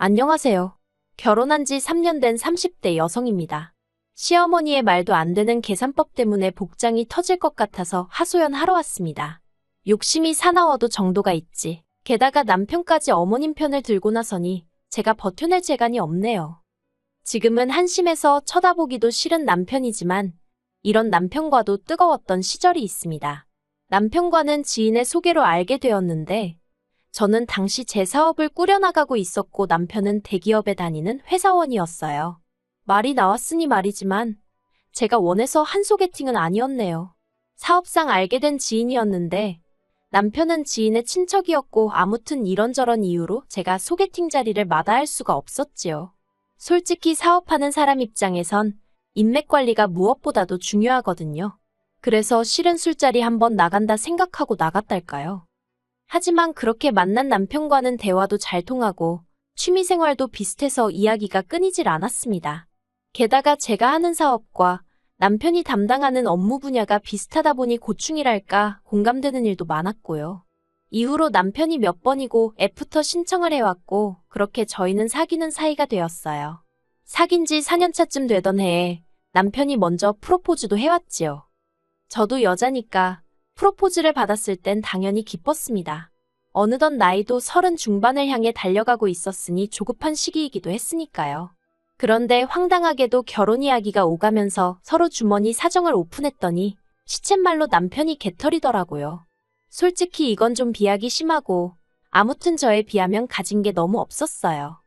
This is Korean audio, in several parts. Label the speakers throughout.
Speaker 1: 안녕하세요. 결혼한 지 3년 된 30대 여성입니다. 시어머니의 말도 안 되는 계산법 때문에 복장이 터질 것 같아서 하소연하러 왔습니다. 욕심이 사나워도 정도가 있지. 게다가 남편까지 어머님 편을 들고 나서니 제가 버텨낼 재간이 없네요. 지금은 한심해서 쳐다보기도 싫은 남편이지만 이런 남편과도 뜨거웠던 시절이 있습니다. 남편과는 지인의 소개로 알게 되었는데 저는 당시 제 사업을 꾸려나가고 있었고 남편은 대기업에 다니는 회사원이었어요. 말이 나왔으니 말이지만 제가 원해서 한 소개팅은 아니었네요. 사업상 알게 된 지인이었는데 남편은 지인의 친척이었고 아무튼 이런저런 이유로 제가 소개팅 자리를 마다할 수가 없었지요. 솔직히 사업하는 사람 입장에선 인맥 관리가 무엇보다도 중요하거든요. 그래서 실은 술자리 한번 나간다 생각하고 나갔달까요. 하지만 그렇게 만난 남편과는 대화도 잘 통하고 취미생활도 비슷해서 이야기가 끊이질 않았습니다. 게다가 제가 하는 사업과 남편이 담당하는 업무 분야가 비슷하다 보니 고충이랄까 공감되는 일도 많았고요. 이후로 남편이 몇 번이고 애프터 신청을 해왔고 그렇게 저희는 사귀는 사이가 되었어요. 사귄 지 4년차쯤 되던 해에 남편이 먼저 프로포즈도 해왔지요. 저도 여자니까 프로포즈를 받았을 땐 당연히 기뻤습니다. 어느덧 나이도 30 중반을 향해 달려가고 있었으니 조급한 시기이기도 했으니까요. 그런데 황당하게도 결혼 이야기가 오가면서 서로 주머니 사정을 오픈했더니 시쳇말로 남편이 개털이더라고요. 솔직히 이건 좀 비하기 심하고 아무튼 저에 비하면 가진 게 너무 없었어요.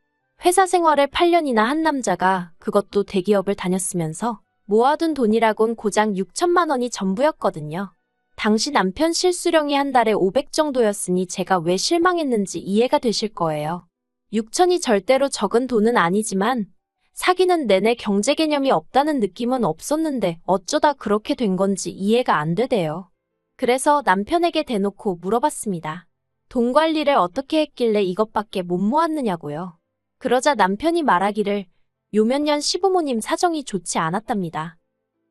Speaker 1: 회사 생활을 8년이나 한 남자가 그것도 대기업을 다녔으면서 모아둔 돈이라곤 고작 6천만 원이 전부였거든요. 당시 남편 실수령이 한 달에 500 정도였으니 제가 왜 실망했는지 이해가 되실 거예요. 6천이 절대로 적은 돈은 아니지만 사귀는 내내 경제 개념이 없다는 느낌은 없었는데 어쩌다 그렇게 된 건지 이해가 안 되대요. 그래서 남편에게 대놓고 물어봤습니다. 돈 관리를 어떻게 했길래 이것밖에 못 모았느냐고요. 그러자 남편이 말하기를 요 몇 년 시부모님 사정이 좋지 않았답니다.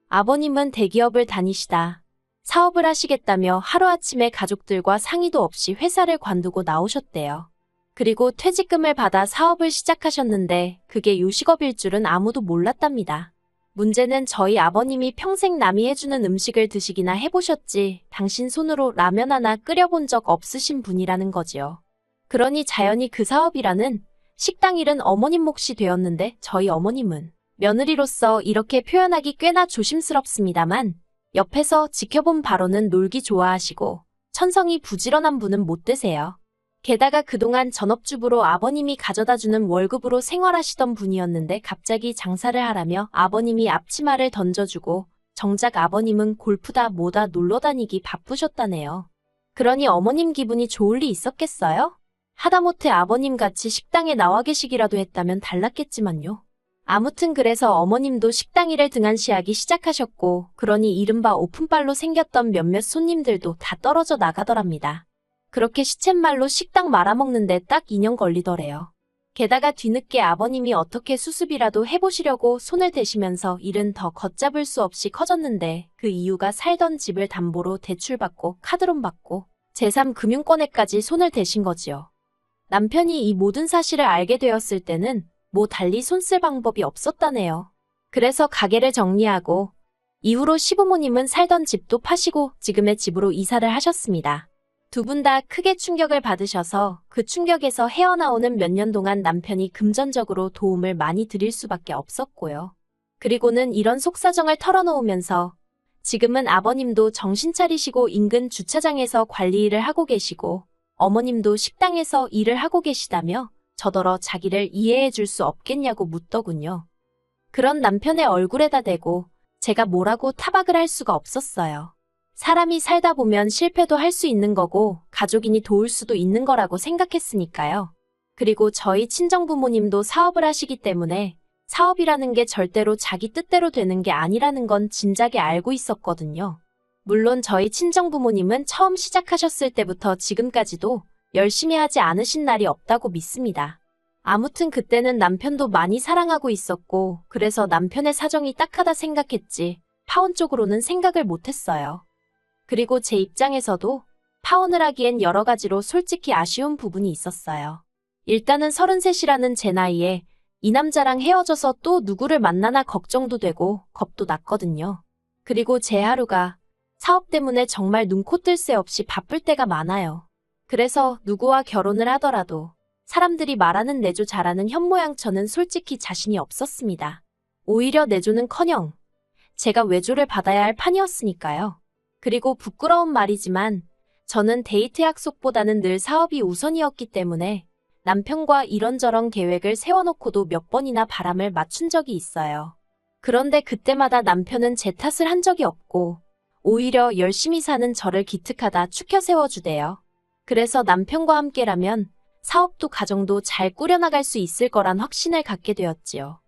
Speaker 1: 아버님은 대기업을 다니시다 사업을 하시겠다며 하루아침에 가족들과 상의도 없이 회사를 관두고 나오셨대요. 그리고 퇴직금을 받아 사업을 시작하셨는데 그게 요식업일 줄은 아무도 몰랐답니다. 문제는 저희 아버님이 평생 남이 해주는 음식을 드시기나 해보셨지 당신 손으로 라면 하나 끓여본 적 없으신 분이라는 거지요. 그러니 자연히 그 사업이라는 식당 일은 어머님 몫이 되었는데 저희 어머님은 며느리로서 이렇게 표현하기 꽤나 조심스럽습니다만 옆에서 지켜본 바로는 놀기 좋아하시고 천성이 부지런한 분은 못 되세요. 게다가 그동안 전업주부로 아버님이 가져다주는 월급으로 생활하시던 분이었는데 갑자기 장사를 하라며 아버님이 앞치마를 던져주고 정작 아버님은 골프다 뭐다 놀러다니기 바쁘셨다네요. 그러니 어머님 기분이 좋을 리 있었겠어요? 하다못해 아버님같이 식당에 나와 계시기라도 했다면 달랐겠지만요. 아무튼 그래서 어머님도 식당 일을 등한시하기 시작하셨고 그러니 이른바 오픈빨로 생겼던 몇몇 손님들도 다 떨어져 나가더랍니다. 그렇게 시쳇말로 식당 말아먹는데 딱 2년 걸리더래요. 게다가 뒤늦게 아버님이 어떻게 수습이라도 해보시려고 손을 대시면서 일은 더 걷잡을 수 없이 커졌는데 그 이유가 살던 집을 담보로 대출받고 카드론 받고 제3금융권에까지 손을 대신 거지요. 남편이 이 모든 사실을 알게 되었을 때는 뭐 달리 손 쓸 방법이 없었다네요. 그래서 가게를 정리하고 이후로 시부모님은 살던 집도 파시고 지금의 집으로 이사를 하셨습니다. 두 분 다 크게 충격을 받으셔서 그 충격에서 헤어나오는 몇 년 동안 남편이 금전적으로 도움을 많이 드릴 수밖에 없었고요. 그리고는 이런 속사정을 털어놓으면서 지금은 아버님도 정신 차리시고 인근 주차장에서 관리 일을 하고 계시고 어머님도 식당에서 일을 하고 계시다며 저더러 자기를 이해해 줄 수 없겠냐고 묻더군요. 그런 남편의 얼굴에다 대고 제가 뭐라고 타박을 할 수가 없었어요. 사람이 살다 보면 실패도 할 수 있는 거고 가족이니 도울 수도 있는 거라고 생각했으니까요. 그리고 저희 친정부모님도 사업을 하시기 때문에 사업이라는 게 절대로 자기 뜻대로 되는 게 아니라는 건 진작에 알고 있었거든요. 물론 저희 친정부모님은 처음 시작하셨을 때부터 지금까지도 열심히 하지 않으신 날이 없다고 믿습니다. 아무튼 그때는 남편도 많이 사랑하고 있었고 그래서 남편의 사정이 딱하다 생각했지 파혼 쪽으로는 생각을 못했어요. 그리고 제 입장에서도 파혼을 하기엔 여러 가지로 솔직히 아쉬운 부분이 있었어요. 일단은 33이라는 제 나이에 이 남자랑 헤어져서 또 누구를 만나나 걱정도 되고 겁도 났거든요. 그리고 제 하루가 사업 때문에 정말 눈코 뜰 새 없이 바쁠 때가 많아요. 그래서 누구와 결혼을 하더라도 사람들이 말하는 내조 잘하는 현모양 저는 솔직히 자신이 없었습니다. 오히려 내조는커녕 제가 외조를 받아야 할 판이었으니까요. 그리고 부끄러운 말이지만 저는 데이트 약속보다는 늘 사업이 우선이었기 때문에 남편과 이런저런 계획을 세워놓고도 몇 번이나 바람을 맞춘 적이 있어요. 그런데 그때마다 남편은 제 탓을 한 적이 없고 오히려 열심히 사는 저를 기특하다 추켜 세워주대요. 그래서 남편과 함께라면 사업도 가정도 잘 꾸려나갈 수 있을 거란 확신을 갖게 되었지요.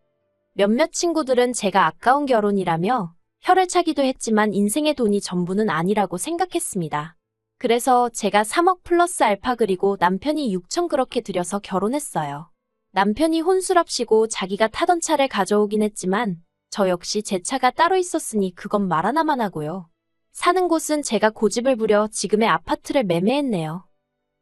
Speaker 1: 몇몇 친구들은 제가 아까운 결혼이라며 혀를 차기도 했지만 인생의 돈이 전부는 아니라고 생각했습니다. 그래서 제가 3억 플러스 알파 그리고 남편이 6천 그렇게 들여서 결혼했어요. 남편이 혼술합시고 자기가 타던 차를 가져오긴 했지만 저 역시 제 차가 따로 있었으니 그건 말 하나만 하고요. 사는 곳은 제가 고집을 부려 지금의 아파트를 매매했네요.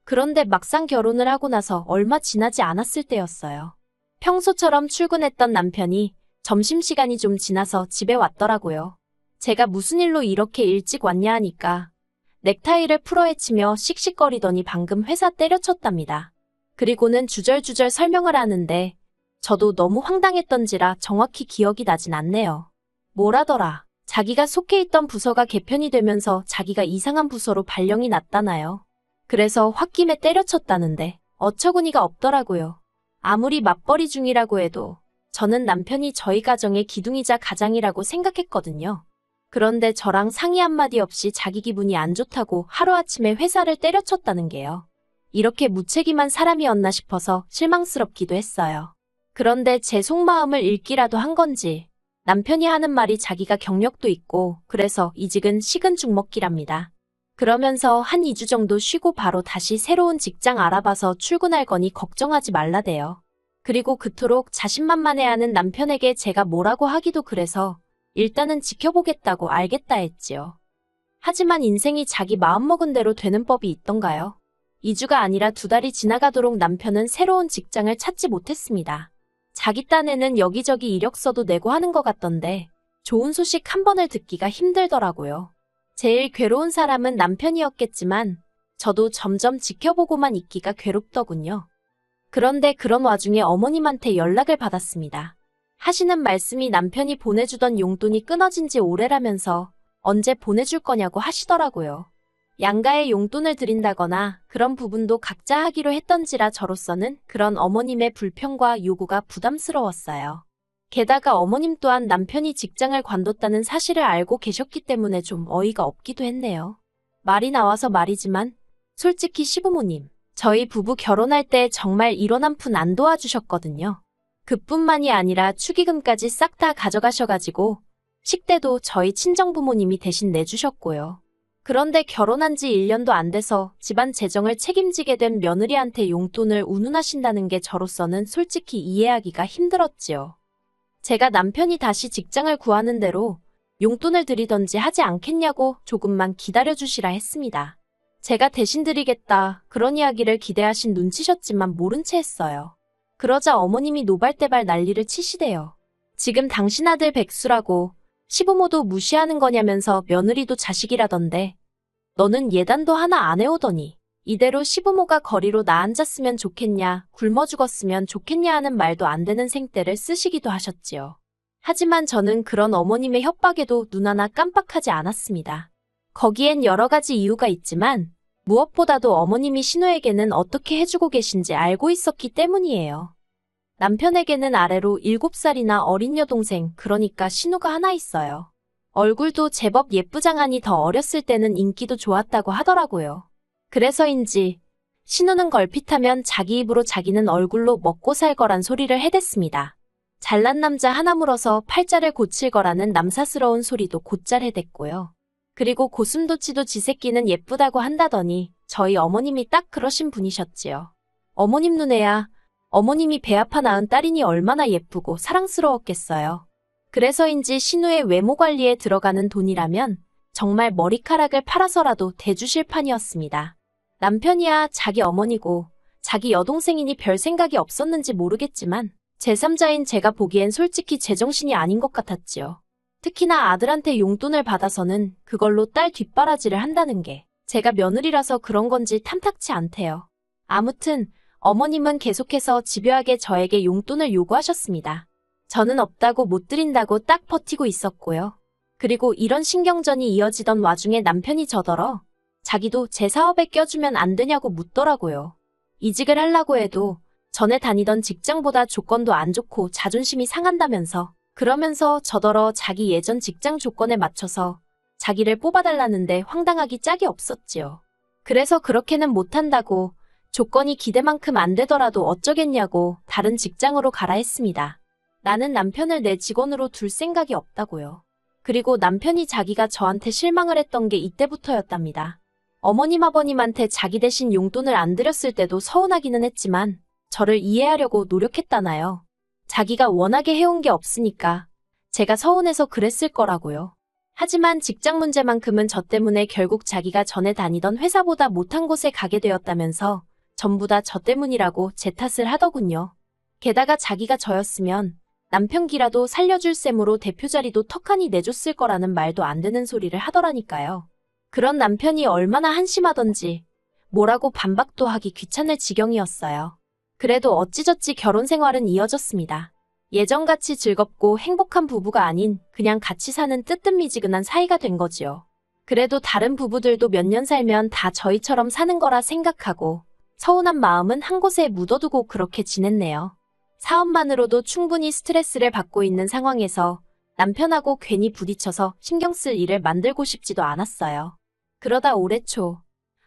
Speaker 1: 그런데 막상 결혼을 하고 나서 얼마 지나지 않았을 때였어요. 평소처럼 출근했던 남편이 점심시간이 좀 지나서 집에 왔더라고요. 제가 무슨 일로 이렇게 일찍 왔냐 하니까 넥타이를 풀어헤치며 씩씩거리더니 방금 회사 때려쳤답니다. 그리고는 주절주절 설명을 하는데 저도 너무 황당했던지라 정확히 기억이 나진 않네요. 뭐라더라. 자기가 속해 있던 부서가 개편이 되면서 자기가 이상한 부서로 발령이 났다나요. 그래서 홧김에 때려쳤다는데 어처구니가 없더라고요. 아무리 맞벌이 중이라고 해도 저는 남편이 저희 가정의 기둥이자 가장이라고 생각했거든요. 그런데 저랑 상의 한마디 없이 자기 기분이 안 좋다고 하루아침에 회사를 때려쳤다는 게요. 이렇게 무책임한 사람이었나 싶어서 실망스럽기도 했어요. 그런데 제 속마음을 읽기라도 한 건지 남편이 하는 말이 자기가 경력도 있고 그래서 이직은 식은 죽 먹기랍니다. 그러면서 한 2주 정도 쉬고 바로 다시 새로운 직장 알아봐서 출근할 거니 걱정하지 말라대요. 그리고 그토록 자신만만해하는 남편에게 제가 뭐라고 하기도 그래서 일단은 지켜보겠다고 알겠다 했지요. 하지만 인생이 자기 마음먹은 대로 되는 법이 있던가요? 2주가 아니라 2달이 지나가도록 남편은 새로운 직장을 찾지 못했습니다. 자기 딴에는 여기저기 이력서도 내고 하는 것 같던데 좋은 소식 한 번을 듣기가 힘들더라고요. 제일 괴로운 사람은 남편이었겠지만 저도 점점 지켜보고만 있기가 괴롭더군요. 그런데 그런 와중에 어머님한테 연락을 받았습니다. 하시는 말씀이 남편이 보내주던 용돈이 끊어진 지 오래라면서 언제 보내줄 거냐고 하시더라고요. 양가에 용돈을 드린다거나 그런 부분도 각자 하기로 했던지라 저로서는 그런 어머님의 불평과 요구가 부담스러웠어요. 게다가 어머님 또한 남편이 직장을 관뒀다는 사실을 알고 계셨기 때문에 좀 어이가 없기도 했네요. 말이 나와서 말이지만 솔직히 시부모님, 저희 부부 결혼할 때 정말 1원 한 푼 안 도와주셨거든요. 그뿐만이 아니라 축의금까지 싹 다 가져가셔가지고 식대도 저희 친정부모님이 대신 내주셨고요. 그런데 결혼한 지 1년도 안 돼서 집안 재정을 책임지게 된 며느리한테 용돈을 운운하신다는 게 저로서는 솔직히 이해하기가 힘들었지요. 제가 남편이 다시 직장을 구하는 대로 용돈을 드리던지 하지 않겠냐고 조금만 기다려주시라 했습니다. 제가 대신 드리겠다 그런 이야기를 기대하신 눈치셨지만 모른 채 했어요. 그러자 어머님이 노발대발 난리를 치시대요. 지금 당신 아들 백수라고 시부모도 무시하는 거냐면서 며느리도 자식이라던데 너는 예단도 하나 안 해오더니 이대로 시부모가 거리로 나 앉았으면 좋겠냐 굶어 죽었으면 좋겠냐 하는 말도 안 되는 생떼를 쓰시기도 하셨지요. 하지만 저는 그런 어머님의 협박에도 눈 하나 깜빡하지 않았습니다. 거기엔 여러 가지 이유가 있지만 무엇보다도 어머님이 신우에게는 어떻게 해주고 계신지 알고 있었기 때문이에요. 남편에게는 아래로 7살이나 어린 여동생 그러니까 신우가 하나 있어요. 얼굴도 제법 예쁘장하니 더 어렸을 때는 인기도 좋았다고 하더라고요. 그래서인지 신우는 걸핏하면 자기 입으로 자기는 얼굴로 먹고 살 거란 소리를 해댔습니다. 잘난 남자 하나 물어서 팔자를 고칠 거라는 남사스러운 소리도 곧잘 해댔고요. 그리고 고슴도치도 지 새끼는 예쁘다고 한다더니 저희 어머님이 딱 그러신 분이셨지요. 어머님 눈에야 어머님이 배 아파 낳은 딸이니 얼마나 예쁘고 사랑스러웠겠어요. 그래서인지 신우의 외모 관리에 들어가는 돈이라면 정말 머리카락을 팔아서라도 대주실 판이었습니다. 남편이야 자기 어머니고 자기 여동생이니 별 생각이 없었는지 모르겠지만 제3자인 제가 보기엔 솔직히 제정신이 아닌 것 같았지요. 특히나 아들한테 용돈을 받아서는 그걸로 딸 뒷바라지를 한다는 게 제가 며느리라서 그런 건지 탐탁치 않대요. 아무튼 어머님은 계속해서 집요하게 저에게 용돈을 요구하셨습니다. 저는 없다고 못 드린다고 딱 버티고 있었고요. 그리고 이런 신경전이 이어지던 와중에 남편이 저더러 자기도 제 사업에 껴주면 안 되냐고 묻더라고요. 이직을 하려고 해도 전에 다니던 직장보다 조건도 안 좋고 자존심이 상한다면서 그러면서 저더러 자기 예전 직장 조건에 맞춰서 자기를 뽑아달라는데 황당하기 짝이 없었지요. 그래서 그렇게는 못한다고 조건이 기대만큼 안 되더라도 어쩌겠냐고 다른 직장으로 가라 했습니다. 나는 남편을 내 직원으로 둘 생각이 없다고요. 그리고 남편이 자기가 저한테 실망을 했던 게 이때부터였답니다. 어머님 아버님한테 자기 대신 용돈을 안 드렸을 때도 서운하기는 했지만 저를 이해하려고 노력했다나요. 자기가 워낙에 해온 게 없으니까 제가 서운해서 그랬을 거라고요. 하지만 직장 문제만큼은 저 때문에 결국 자기가 전에 다니던 회사보다 못한 곳에 가게 되었다면서 전부 다 저 때문이라고 제 탓을 하더군요. 게다가 자기가 저였으면 남편 기라도 살려줄 셈으로 대표 자리도 턱하니 내줬을 거라는 말도 안 되는 소리를 하더라니까요. 그런 남편이 얼마나 한심하던지 뭐라고 반박도 하기 귀찮을 지경이었어요. 그래도 어찌저찌 결혼 생활은 이어졌습니다. 예전같이 즐겁고 행복한 부부가 아닌 그냥 같이 사는 뜨뜻미지근한 사이가 된 거지요. 그래도 다른 부부들도 몇 년 살면 다 저희처럼 사는 거라 생각하고 서운한 마음은 한 곳에 묻어두고 그렇게 지냈네요. 사업만으로도 충분히 스트레스를 받고 있는 상황에서 남편하고 괜히 부딪혀서 신경 쓸 일을 만들고 싶지도 않았어요. 그러다 올해 초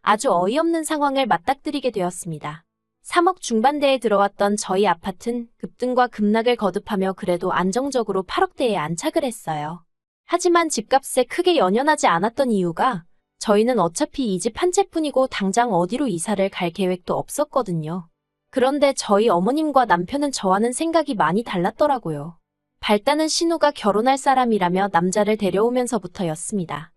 Speaker 1: 아주 어이없는 상황을 맞닥뜨리게 되었습니다. 3억 중반대에 들어왔던 저희 아파트는 급등과 급락을 거듭하며 그래도 안정적으로 8억대에 안착을 했어요. 하지만 집값에 크게 연연하지 않았던 이유가 저희는 어차피 이 집 한 채뿐이고 당장 어디로 이사를 갈 계획도 없었거든요. 그런데 저희 어머님과 남편은 저와는 생각이 많이 달랐더라고요. 발단은 신우가 결혼할 사람이라며 남자를 데려오면서부터였습니다.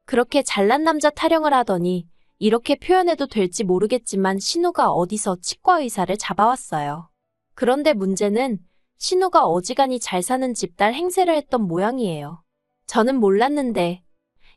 Speaker 1: 그렇게 잘난 남자 타령을 하더니 이렇게 표현해도 될지 모르겠지만 신우가 어디서 치과 의사를 잡아왔어요. 그런데 문제는 신우가 어지간히 잘 사는 집 딸 행세를 했던 모양이에요. 저는 몰랐는데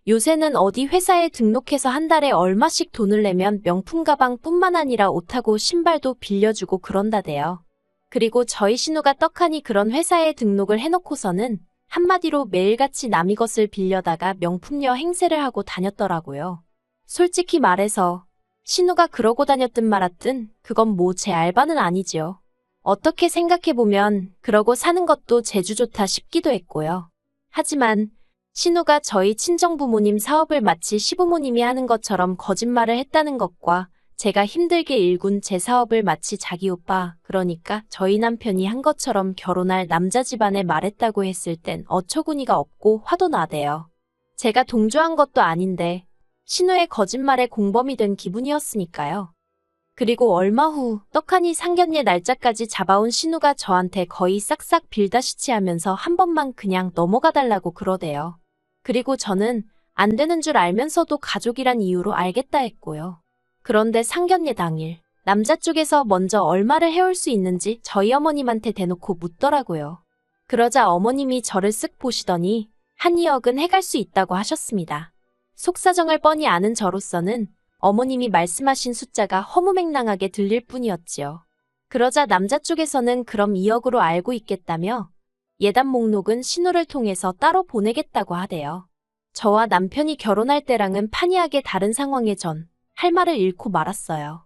Speaker 1: 요새는 어디 회사에 등록해서 한 달에 얼마씩 돈을 내면 명품 가방뿐만 아니라 옷하고 신발도 빌려주고 그런다대요. 그리고 저희 신우가 떡하니 그런 회사에 등록을 해놓고서는 한마디로 매일같이 남의 것을 빌려다가 명품녀 행세를 하고 다녔더라고요. 솔직히 말해서 신우가 그러고 다녔든 말았든 그건 뭐 제 알바는 아니지요. 어떻게 생각해보면 그러고 사는 것도 재주 좋다 싶기도 했고요. 하지만 신우가 저희 친정부모님 사업을 마치 시부모님이 하는 것처럼 거짓말을 했다는 것과 제가 힘들게 일군 제 사업을 마치 자기 오빠, 그러니까 저희 남편이 한 것처럼 결혼할 남자 집안에 말했다고 했을 땐 어처구니가 없고 화도 나대요. 제가 동조한 것도 아닌데 신우의 거짓말에 공범이 된 기분이었으니까요. 그리고 얼마 후 떡하니 상견례 날짜까지 잡아온 신우가 저한테 거의 싹싹 빌다시치 하면서 한 번만 그냥 넘어가 달라고 그러대요. 그리고 저는 안 되는 줄 알면서도 가족이란 이유로 알겠다 했고요. 그런데 상견례 당일 남자 쪽에서 먼저 얼마를 해올 수 있는지 저희 어머님한테 대놓고 묻더라고요. 그러자 어머님이 저를 쓱 보시더니 한 2억은 해갈 수 있다고 하셨습니다. 속사정을 뻔히 아는 저로서는 어머님이 말씀하신 숫자가 허무맹랑하게 들릴 뿐이었지요. 그러자 남자 쪽에서는 그럼 2억으로 알고 있겠다며 예단 목록은 신우를 통해서 따로 보내겠다고 하대요. 저와 남편이 결혼할 때랑은 판이하게 다른 상황에 전 할 말을 잃고 말았어요.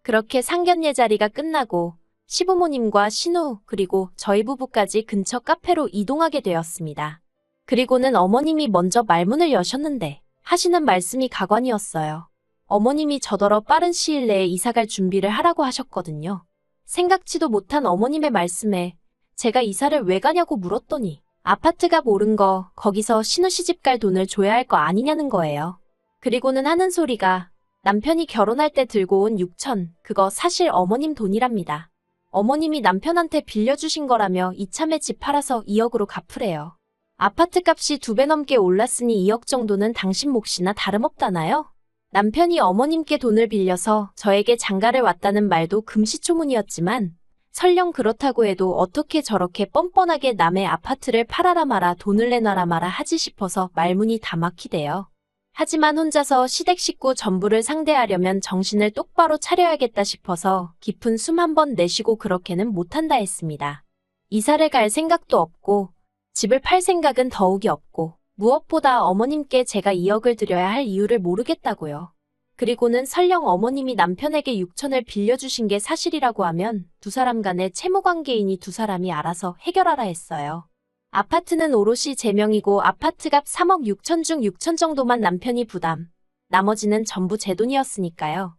Speaker 1: 그렇게 상견례 자리가 끝나고 시부모님과 신우 그리고 저희 부부까지 근처 카페로 이동하게 되었습니다. 그리고는 어머님이 먼저 말문을 여셨는데 하시는 말씀이 가관이었어요. 어머님이 저더러 빠른 시일 내에 이사갈 준비를 하라고 하셨거든요. 생각지도 못한 어머님의 말씀에 제가 이사를 왜 가냐고 물었더니 아파트가 모른 거 거기서 신우 시집 갈 돈을 줘야 할 거 아니냐는 거예요. 그리고는 하는 소리가 남편이 결혼할 때 들고 온 6천, 그거 사실 어머님 돈이랍니다. 어머님이 남편한테 빌려주신 거라며 이참에 집 팔아서 2억으로 갚으래요. 아파트 값이 2배 넘게 올랐으니 2억 정도는 당신 몫이나 다름없다나요? 남편이 어머님께 돈을 빌려서 저에게 장가를 왔다는 말도 금시초문이었지만 설령 그렇다고 해도 어떻게 저렇게 뻔뻔하게 남의 아파트를 팔아라 마라 돈을 내놔라 마라 하지 싶어서 말문이 다 막히대요. 하지만 혼자서 시댁 식구 전부를 상대하려면 정신을 똑바로 차려야겠다 싶어서 깊은 숨 한 번 내쉬고 그렇게는 못한다 했습니다. 이사를 갈 생각도 없고 집을 팔 생각은 더욱이 없고 무엇보다 어머님께 제가 2억을 드려야 할 이유를 모르겠다고요. 그리고는 설령 어머님이 남편에게 6천을 빌려주신 게 사실이라고 하면 두 사람 간의 채무관계이니 두 사람이 알아서 해결하라 했어요. 아파트는 오롯이 제 명이고 아파트값 3억 6천 중 6천 정도만 남편이 부담, 나머지는 전부 제 돈이었으니까요.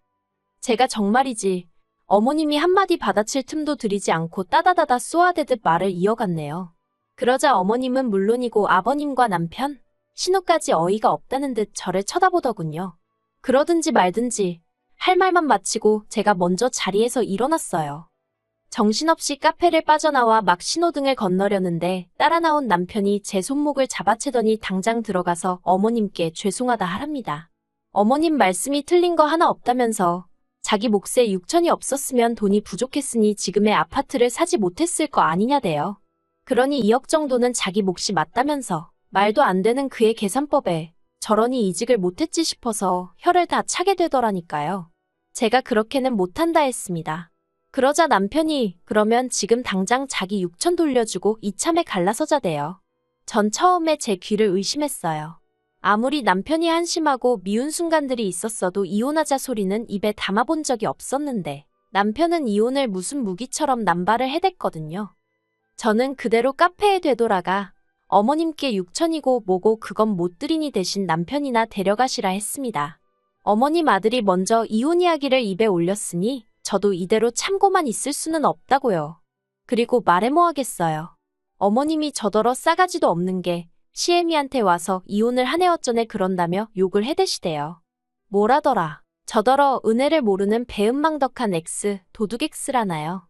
Speaker 1: 제가 정말이지 어머님이 한마디 받아칠 틈도 들이지 않고 따다다다 쏘아대듯 말을 이어갔네요. 그러자 어머님은 물론이고 아버님과 남편, 신우까지 어이가 없다는 듯 저를 쳐다보더군요. 그러든지 말든지 할 말만 마치고 제가 먼저 자리에서 일어났어요. 정신없이 카페를 빠져나와 막 신호등을 건너려는데 따라 나온 남편이 제 손목을 잡아채더니 당장 들어가서 어머님께 죄송하다 하랍니다. 어머님 말씀이 틀린 거 하나 없다면서 자기 몫에 6천이 없었으면 돈이 부족했으니 지금의 아파트를 사지 못했을 거 아니냐대요. 그러니 2억 정도는 자기 몫이 맞다면서 말도 안 되는 그의 계산법에 저러니 이직을 못했지 싶어서 혀를 다 차게 되더라니까요. 제가 그렇게는 못한다 했습니다. 그러자 남편이 그러면 지금 당장 자기 6천 돌려주고 이참에 갈라서자대요. 전 처음에 제 귀를 의심했어요. 아무리 남편이 한심하고 미운 순간들이 있었어도 이혼하자 소리는 입에 담아본 적이 없었는데 남편은 이혼을 무슨 무기처럼 남발을 해댔거든요. 저는 그대로 카페에 되돌아가 어머님께 6천이고 뭐고 그건 못 드리니 대신 남편이나 데려가시라 했습니다. 어머님 아들이 먼저 이혼 이야기를 입에 올렸으니 저도 이대로 참고만 있을 수는 없다고요. 그리고 말해 뭐 하겠어요. 어머님이 저더러 싸가지도 없는 게 시애미한테 와서 이혼을 한 해 어쩌네 그런다며 욕을 해대시대요. 뭐라더라. 저더러 은혜를 모르는 배은망덕한 X, 도둑 X라나요.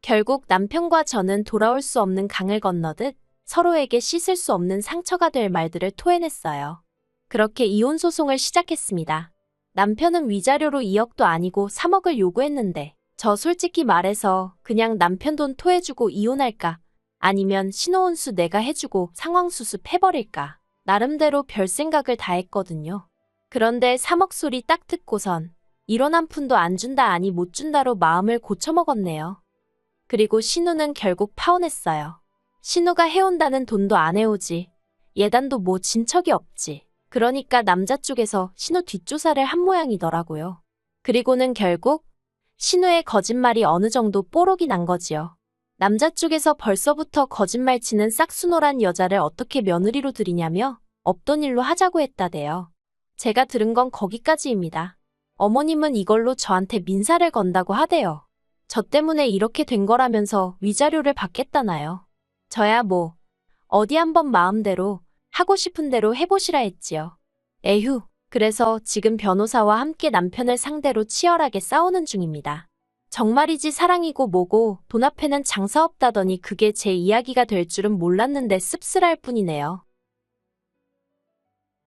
Speaker 1: 결국 남편과 저는 돌아올 수 없는 강을 건너듯 서로에게 씻을 수 없는 상처가 될 말들을 토해냈어요. 그렇게 이혼 소송을 시작했습니다. 남편은 위자료로 2억도 아니고 3억을 요구했는데 저 솔직히 말해서 그냥 남편 돈 토해주고 이혼할까? 아니면 신호혼수 내가 해주고 상황수습 해버릴까? 나름대로 별 생각을 다 했거든요. 그런데 3억 소리 딱 듣고선 1원 한 푼도 안 준다 아니 못 준다로 마음을 고쳐먹었네요. 그리고 신우는 결국 파혼했어요. 신우가 해온다는 돈도 안 해오지. 예단도 뭐 진 척이 없지. 그러니까 남자 쪽에서 신우 뒷조사를 한 모양이더라고요. 그리고는 결국 신우의 거짓말이 어느 정도 뽀록이 난 거지요. 남자 쪽에서 벌써부터 거짓말 치는 싹수노란 여자를 어떻게 며느리로 들이냐며 없던 일로 하자고 했다대요. 제가 들은 건 거기까지입니다. 어머님은 이걸로 저한테 민사를 건다고 하대요. 저 때문에 이렇게 된 거라면서 위자료를 받겠다나요. 저야 뭐 어디 한번 마음대로 하고 싶은 대로 해보시라 했지요. 에휴, 그래서 지금 변호사와 함께 남편을 상대로 치열하게 싸우는 중입니다. 정말이지 사랑이고 뭐고 돈 앞에는 장사 없다더니 그게 제 이야기가 될 줄은 몰랐는데 씁쓸할 뿐이네요.